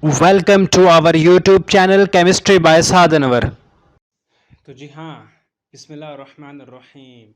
Welcome to our YouTube channel Chemistry by Sadhanwar। तो जी हाँ, बिस्मिल्लाहिर्रहमानिर्रहीम।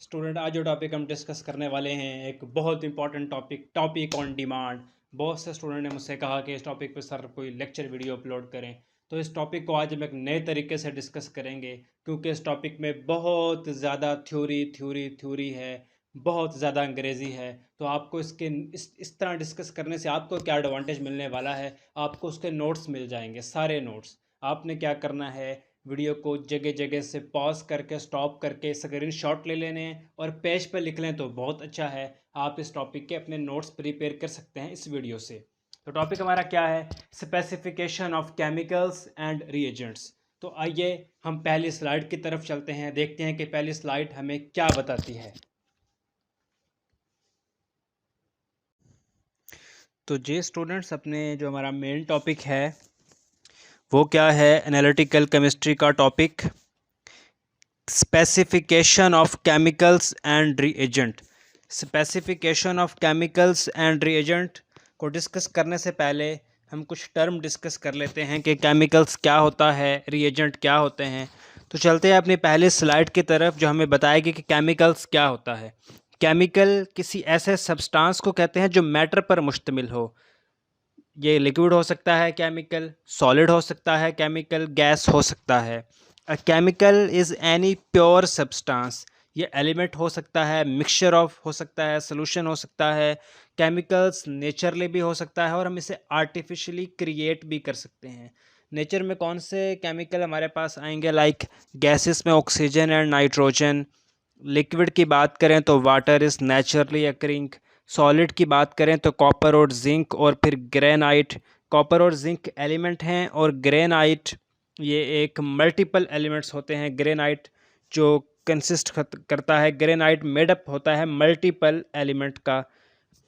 स्टूडेंट, आज जो टॉपिक हम डिस्कस करने वाले हैं एक बहुत इंपॉर्टेंट टॉपिक ऑन डिमांड। बहुत से स्टूडेंट ने मुझसे कहा कि इस टॉपिक पर सर कोई लेक्चर वीडियो अपलोड करें। तो इस टॉपिक को आज हम एक नए तरीके से डिस्कस करेंगे, क्योंकि इस टॉपिक में बहुत ज़्यादा थ्योरी है, बहुत ज़्यादा अंग्रेज़ी है। तो आपको इस तरह डिस्कस करने से आपको क्या एडवांटेज मिलने वाला है, आपको उसके नोट्स मिल जाएंगे, सारे नोट्स। आपने क्या करना है, वीडियो को जगह जगह से पॉज करके स्टॉप करके स्क्रीन शॉट ले लेने हैं और पेज पर लिख लें तो बहुत अच्छा है। आप इस टॉपिक के अपने नोट्स प्रिपेयर कर सकते हैं इस वीडियो से। तो टॉपिक हमारा क्या है? Specification of chemicals and reagents. तो आइए हम पहली स्लाइड की तरफ चलते हैं, देखते हैं कि पहली स्लाइड हमें क्या बताती है। तो जी स्टूडेंट्स, अपने जो हमारा मेन टॉपिक है वो क्या है? एनालिटिकल केमिस्ट्री का topic specification of chemicals and reagent. Specification of chemicals and reagent को डिस्कस करने से पहले हम कुछ टर्म डिस्कस कर लेते हैं कि केमिकल्स क्या होता है, रिएजेंट क्या होते हैं। तो चलते हैं अपनी पहली स्लाइड की तरफ जो हमें बताएगी कि केमिकल्स क्या होता है। केमिकल किसी ऐसे सब्सटेंस को कहते हैं जो मैटर पर मुश्तमिल हो। ये लिक्विड हो सकता है, केमिकल सॉलिड हो सकता है, केमिकल गैस हो सकता है। A chemical is any pure substance. ये एलिमेंट हो सकता है, मिक्सचर ऑफ हो सकता है, सोल्यूशन हो सकता है। केमिकल्स नेचरली भी हो सकता है और हम इसे आर्टिफिशियली क्रिएट भी कर सकते हैं। नेचर में कौन से केमिकल हमारे पास आएंगे? लाइक गैसेस में ऑक्सीजन एंड नाइट्रोजन। लिक्विड की बात करें तो water is naturally occurring. Solid की बात करें तो कॉपर और जिंक और फिर ग्रेनाइट। कॉपर और जिंक एलिमेंट हैं और ग्रेनाइट ये एक मल्टीपल एलिमेंट्स होते हैं। ग्रेनाइट जो कंसिस्ट करता है, ग्रेनाइट मेडअप होता है मल्टीपल एलिमेंट का।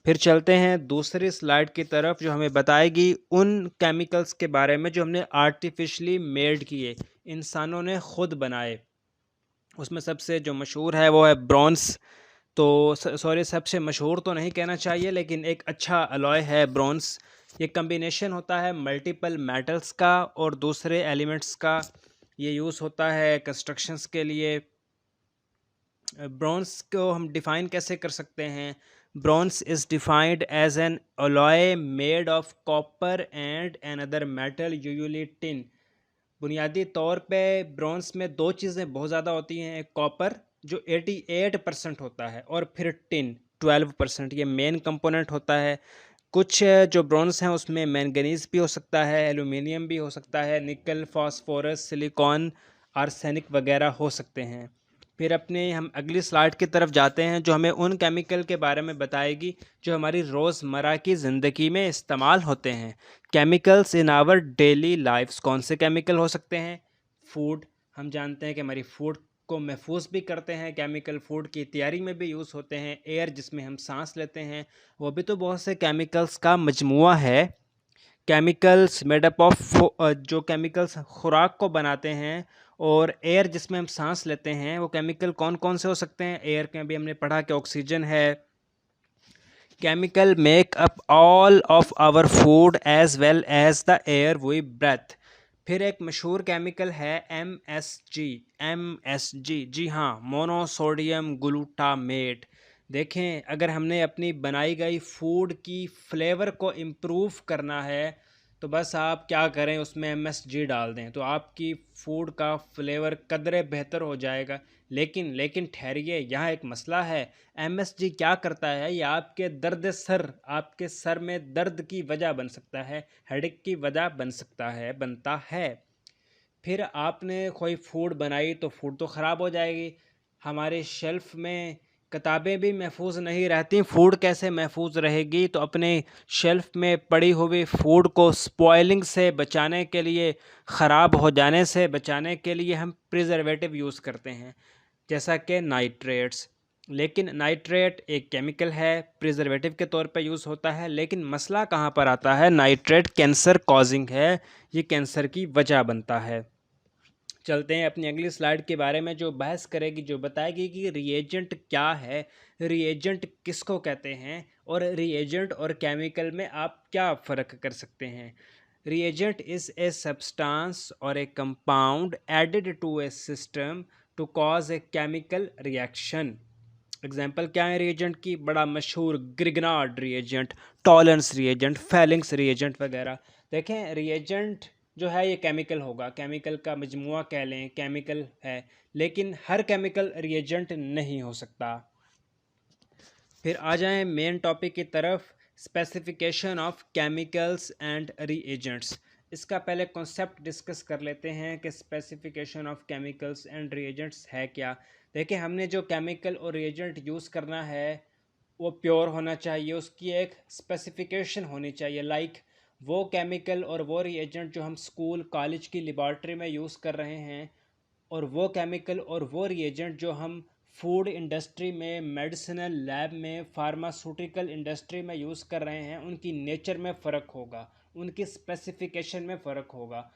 फिर चलते हैं दूसरी स्लाइड की तरफ जो हमें बताएगी उन केमिकल्स के बारे में जो हमने आर्टिफिशियली मेड किए, इंसानों ने खुद बनाए। उसमें सबसे जो मशहूर है वो है ब्रॉन्ज। तो सॉरी, सबसे मशहूर तो नहीं कहना चाहिए, लेकिन एक अच्छा अलॉय है ब्रॉन्ज। ये कम्बिनेशन होता है मल्टीपल मेटल्स का और दूसरे एलिमेंट्स का। ये यूज़ होता है कंस्ट्रक्शंस के लिए। ब्रॉन्ज को हम डिफ़ाइन कैसे कर सकते हैं? Bronze is defined as an alloy made of copper and another metal, usually tin. बुनियादी तौर पे ब्रॉन्ज में दो चीज़ें बहुत ज़्यादा होती हैं। कॉपर जो 88% होता है और फिर टिन 12%। ये मेन कंपोनेंट होता है। कुछ जो ब्रॉन्ज हैं उसमें मैंगनीज भी हो सकता है, एल्यूमिनियम भी हो सकता है, निकल, फास्फोरस, सिलिकॉन, आर्सेनिक वगैरह हो सकते हैं। फिर अपने हम अगली स्लाइड की तरफ जाते हैं जो हमें उन केमिकल के बारे में बताएगी जो हमारी रोज़मर्रा की ज़िंदगी में इस्तेमाल होते हैं। Chemicals in our daily lifes. कौन से केमिकल हो सकते हैं? फूड। हम जानते हैं कि हमारी फूड को महफूज भी करते हैं केमिकल, फूड की तैयारी में भी यूज़ होते हैं। एयर जिसमें हम सांस लेते हैं वो भी तो बहुत से केमिकल्स का मजमुआ है। केमिकल्स मेडअप ऑफ, जो केमिकल्स खुराक को बनाते हैं, और एयर जिसमें हम सांस लेते हैं वो केमिकल कौन कौन से हो सकते हैं? एयर के अभी हमने पढ़ा कि ऑक्सीजन है। Chemical make up all of our food as well as the air we breathe. फिर एक मशहूर केमिकल है MSG। MSG, जी हाँ, मोनोसोडियम ग्लूटामेट। देखें, अगर हमने अपनी बनाई गई फूड की फ्लेवर को इम्प्रूव करना है तो बस आप क्या करें, उसमें MSG डाल दें तो आपकी फूड का फ्लेवर कदरे बेहतर हो जाएगा। लेकिन ठहरिए, यहाँ एक मसला है। MSG क्या करता है? ये आपके आपके सर में दर्द की वजह बन सकता है, हेडेक की वजह बनता है। फिर आपने कोई फूड बनाई तो फूड तो ख़राब हो जाएगी। हमारे शेल्फ़ में किताबें भी महफूज नहीं रहती, फूड कैसे महफूज रहेगी? तो अपने शेल्फ़ में पड़ी हुई फूड को स्पॉइलिंग से बचाने के लिए, ख़राब हो जाने से बचाने के लिए हम प्रिजर्वेटिव यूज़ करते हैं, जैसा कि नाइट्रेट्स। लेकिन नाइट्रेट एक केमिकल है, प्रिजर्वेटिव के तौर पे यूज़ होता है, लेकिन मसला कहाँ पर आता है? नाइट्रेट कैंसर कॉजिंग है, ये कैंसर की वजह बनता है। चलते हैं अपनी अगली स्लाइड के बारे में जो बहस करेगी, जो बताएगी कि रिएजेंट क्या है, रिएजेंट किसको कहते हैं और रिएजेंट और केमिकल में आप क्या फ़र्क कर सकते हैं। reagent is a substance or a compound added to a system to cause a chemical reaction. Example क्या है रिएजेंट की? बड़ा मशहूर Grignard reagent, tolerance reagent, Fehling's reagent वगैरह। देखें रिएजेंट जो है ये केमिकल होगा, केमिकल का मजमुआ कह लें, केमिकल है, लेकिन हर केमिकल रिएजेंट नहीं हो सकता। फिर आ जाएं मेन टॉपिक की तरफ, specification of chemicals and reagents. इसका पहले कॉन्सेप्ट डिस्कस कर लेते हैं कि specification of chemicals and reagents है क्या। देखिए हमने जो केमिकल और रिएजेंट यूज़ करना है वो प्योर होना चाहिए, उसकी एक स्पेसिफिकेशन होनी चाहिए। लाइक वो केमिकल और वो रिएजेंट जो हम स्कूल कॉलेज की लेबॉर्ट्री में यूज़ कर रहे हैं, और वो केमिकल और वो रिएजेंट जो हम फूड इंडस्ट्री में, मेडिसिनल लैब में, फार्मास्यूटिकल इंडस्ट्री में यूज़ कर रहे हैं, उनकी नेचर में फ़र्क होगा, उनकी स्पेसिफिकेशन में फ़र्क होगा।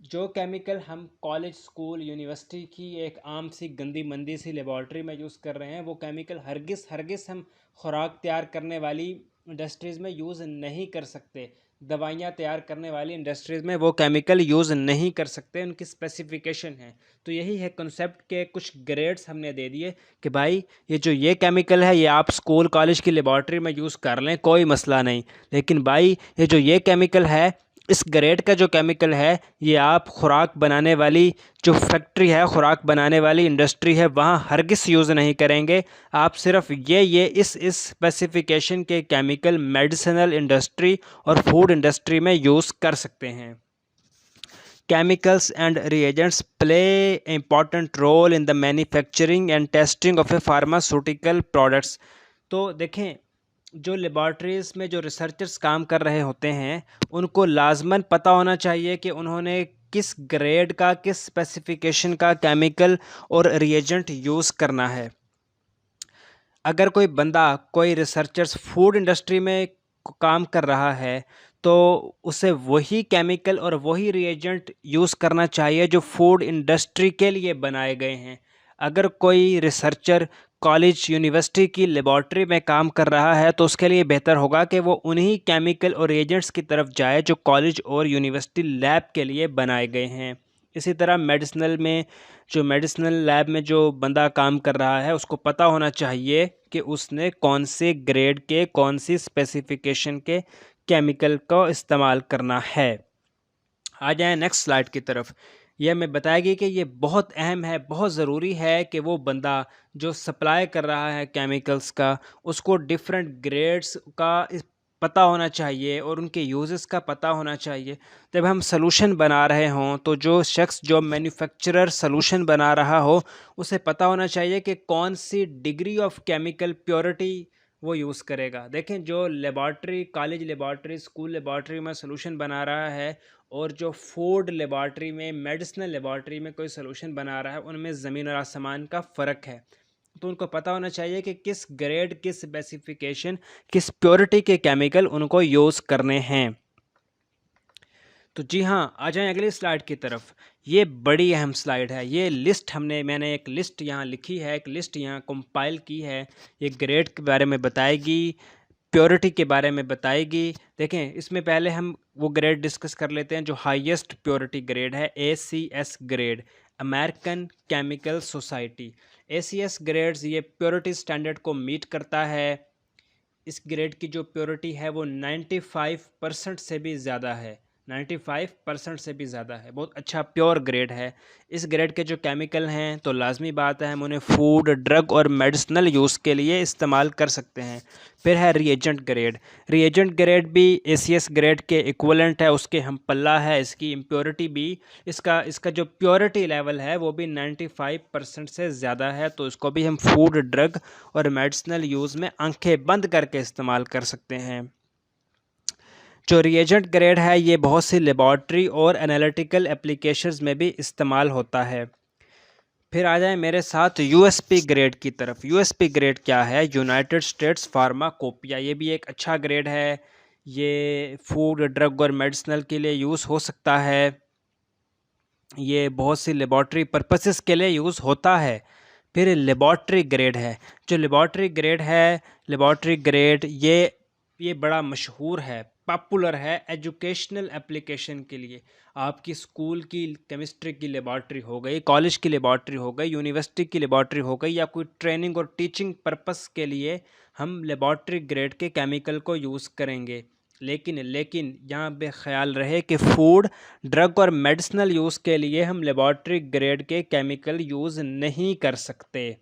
जो केमिकल हम कॉलेज, स्कूल, यूनिवर्सिटी की एक आम सी गंदी मंदी सी लेबॉर्ट्री में यूज़ कर रहे हैं, वो केमिकल हरगिज़ हम खुराक तैयार करने वाली इंडस्ट्रीज़ में यूज़ नहीं कर सकते। दवाइयाँ तैयार करने वाली इंडस्ट्रीज़ में वो केमिकल यूज़ नहीं कर सकते, उनकी स्पेसिफिकेशन है। तो यही है कॉन्सेप्ट के कुछ ग्रेड्स हमने दे दिए कि भाई ये केमिकल है ये आप स्कूल कॉलेज की लेबॉर्ट्री में यूज़ कर लें, कोई मसला नहीं, लेकिन भाई ये केमिकल है, इस ग्रेड का जो केमिकल है ये आप खुराक बनाने वाली जो फैक्ट्री है, खुराक बनाने वाली इंडस्ट्री है, वहाँ हरगिज़ यूज़ नहीं करेंगे। आप सिर्फ इस स्पेसिफिकेशन के केमिकल मेडिसिनल इंडस्ट्री और फूड इंडस्ट्री में यूज़ कर सकते हैं। Chemicals and reagents play an important role in the manufacturing and testing of a pharmaceutical products. तो देखें जो लेबॉर्ट्रीज़ में जो रिसर्चर्स काम कर रहे होते हैं उनको लाजमन पता होना चाहिए कि उन्होंने किस ग्रेड का, किस स्पेसिफिकेशन का केमिकल और रिएजेंट यूज़ करना है। अगर कोई बंदा, कोई रिसर्चर्स फूड इंडस्ट्री में काम कर रहा है तो उसे वही केमिकल और वही रिएजेंट यूज़ करना चाहिए जो फूड इंडस्ट्री के लिए बनाए गए हैं। अगर कोई रिसर्चर कॉलेज, यूनिवर्सिटी की लेबॉर्ट्री में काम कर रहा है तो उसके लिए बेहतर होगा कि वो उन्हीं केमिकल और रिएजेंट्स की तरफ जाए जो कॉलेज और यूनिवर्सिटी लैब के लिए बनाए गए हैं। इसी तरह मेडिसिनल लैब में जो बंदा काम कर रहा है उसको पता होना चाहिए कि उसने कौन से ग्रेड के, कौन सी स्पेसिफिकेशन के केमिकल का इस्तेमाल करना है। आ जाएं नेक्स्ट स्लाइड की तरफ। यह हमें बताएगी कि ये बहुत अहम है, बहुत ज़रूरी है कि वो बंदा जो सप्लाई कर रहा है केमिकल्स का, उसको डिफरेंट ग्रेड्स का पता होना चाहिए और उनके यूजेस का पता होना चाहिए। जब हम सलूशन बना रहे हों तो जो शख्स, जो मैन्युफैक्चरर सलूशन बना रहा हो, उसे पता होना चाहिए कि कौन सी डिग्री ऑफ केमिकल प्योरिटी वो यूज़ करेगा। देखें जो laboratory, college laboratory, school laboratory में सलूशन बना रहा है और जो फूड लेबॉर्ट्री में, मेडिसिनल लेबॉर्ट्री में कोई सलूशन बना रहा है, उनमें ज़मीन और आसमान का फ़र्क है। तो उनको पता होना चाहिए कि किस ग्रेड, किस स्पेसिफिकेशन, किस प्योरिटी के केमिकल उनको यूज़ करने हैं। तो जी हाँ, आ जाएं अगली स्लाइड की तरफ। ये बड़ी अहम स्लाइड है। ये लिस्ट मैंने एक लिस्ट यहाँ लिखी है, एक लिस्ट यहाँ कंपाइल की है। ये ग्रेड के बारे में बताएगी, प्योरिटी के बारे में बताएगी। देखें इसमें पहले हम वो ग्रेड डिस्कस कर लेते हैं जो हाईएस्ट प्योरिटी ग्रेड है, ACS grade, American chemical society. ACS grades ये प्योरिटी स्टैंडर्ड को मीट करता है। इस ग्रेड की जो प्योरिटी है वो 95% से भी ज़्यादा है, 95% से भी ज़्यादा है, बहुत अच्छा प्योर ग्रेड है। इस ग्रेड के जो केमिकल हैं तो लाजमी बात है हम उन्हें फूड, ड्रग और मेडिसिनल यूज़ के लिए इस्तेमाल कर सकते हैं। फिर है रिएजेंट ग्रेड। रिएजेंट ग्रेड भी ACS ग्रेड के इक्वलेंट है, उसके हम पल्ला है। इसकी इम्प्योरिटी भी, इसका जो प्योरिटी लेवल है वो भी 95% से ज़्यादा है, तो इसको भी हम फूड, ड्रग और मेडिसिनल यूज़ में आंखें बंद करके इस्तेमाल कर सकते हैं। जो रिएजेंट ग्रेड है ये बहुत सी लेबॉर्ट्री और एनालिटिकल एप्लीकेशंस में भी इस्तेमाल होता है। फिर आ जाए मेरे साथ USP ग्रेड की तरफ। USP ग्रेड क्या है? United states pharmacopoeia. ये भी एक अच्छा ग्रेड है, ये फूड, ड्रग और मेडिसिनल के लिए यूज़ हो सकता है, ये बहुत सी लेबॉर्ट्री पर्पसेस के लिए यूज़ होता है। फिर लेबॉर्ट्री ग्रेड है। जो लेबॉर्ट्री ग्रेड है, लेबॉर्ट्री ग्रेड ये ये बड़ा मशहूर है, पॉपुलर है एजुकेशनल एप्लीकेशन के लिए। आपकी स्कूल की केमिस्ट्री की लेबॉर्ट्री हो गई, कॉलेज की लेबॉर्ट्री हो गई, यूनिवर्सिटी की लेबॉर्ट्री हो गई, या कोई ट्रेनिंग और टीचिंग पर्पस के लिए हम लेबॉर्ट्री ग्रेड के केमिकल को यूज़ करेंगे। लेकिन यहाँ पे ख्याल रहे कि फूड, ड्रग और मेडिसिनल यूज़ के लिए हम लेबॉर्ट्री ग्रेड के केमिकल यूज़ नहीं कर सकते।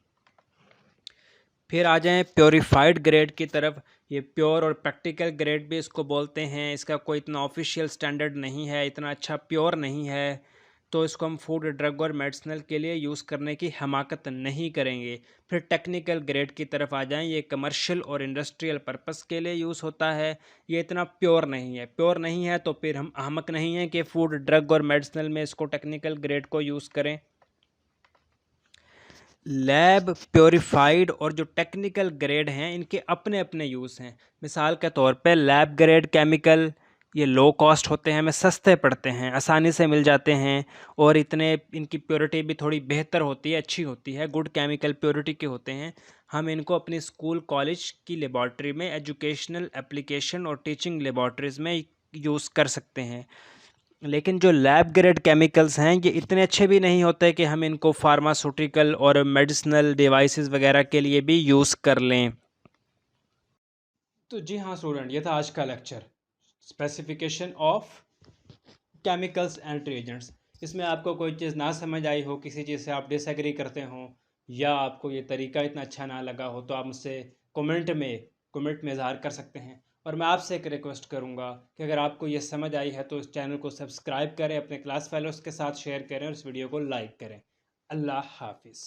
फिर आ जाएं प्योरीफाइड ग्रेड की तरफ। ये प्योर और प्रैक्टिकल ग्रेड भी इसको बोलते हैं। इसका कोई इतना ऑफिशियल स्टैंडर्ड नहीं है, इतना अच्छा प्योर नहीं है, तो इसको हम फूड, ड्रग और मेडिसिनल के लिए यूज़ करने की हमाकत नहीं करेंगे। फिर टेक्निकल ग्रेड की तरफ आ जाएं। ये कमर्शियल और इंडस्ट्रियल पर्पस के लिए यूज़ होता है। ये इतना प्योर नहीं है। प्योर नहीं है तो फिर हम अहमक नहीं हैं कि फूड, ड्रग और मेडिसिनल में इसको टेक्निकल ग्रेड को यूज़ करें। लैब प्योरीफाइड और जो टेक्निकल ग्रेड हैं, इनके अपने अपने यूज़ हैं। मिसाल के तौर पे लैब ग्रेड केमिकल, ये लो कॉस्ट होते हैं, हमें सस्ते पड़ते हैं, आसानी से मिल जाते हैं, और इतने इनकी प्योरिटी भी थोड़ी बेहतर होती है, अच्छी होती है, गुड केमिकल प्योरिटी के होते हैं। हम इनको अपनी स्कूल, कॉलेज की लेबॉर्ट्री में, एजुकेशनल एप्लीकेशन और टीचिंग लेबॉर्ट्रीज़ में यूज़ कर सकते हैं। लेकिन जो लैब ग्रेड केमिकल्स हैं, ये इतने अच्छे भी नहीं होते कि हम इनको फार्मास्यूटिकल और मेडिसिनल डिवाइसेस वगैरह के लिए भी यूज़ कर लें। तो जी हाँ स्टूडेंट, ये था आज का lecture, specification of chemicals and reagents. इसमें आपको कोई चीज़ ना समझ आई हो, किसी चीज़ से आप डिसएग्री करते हो, या आपको ये तरीका इतना अच्छा ना लगा हो, तो आप मुझसे कमेंट में इज़हार कर सकते हैं। और मैं आपसे एक रिक्वेस्ट करूँगा कि अगर आपको ये समझ आई है तो इस चैनल को सब्सक्राइब करें, अपने क्लास फेलोज़ के साथ शेयर करें और इस वीडियो को लाइक करें। अल्लाह हाफिज़।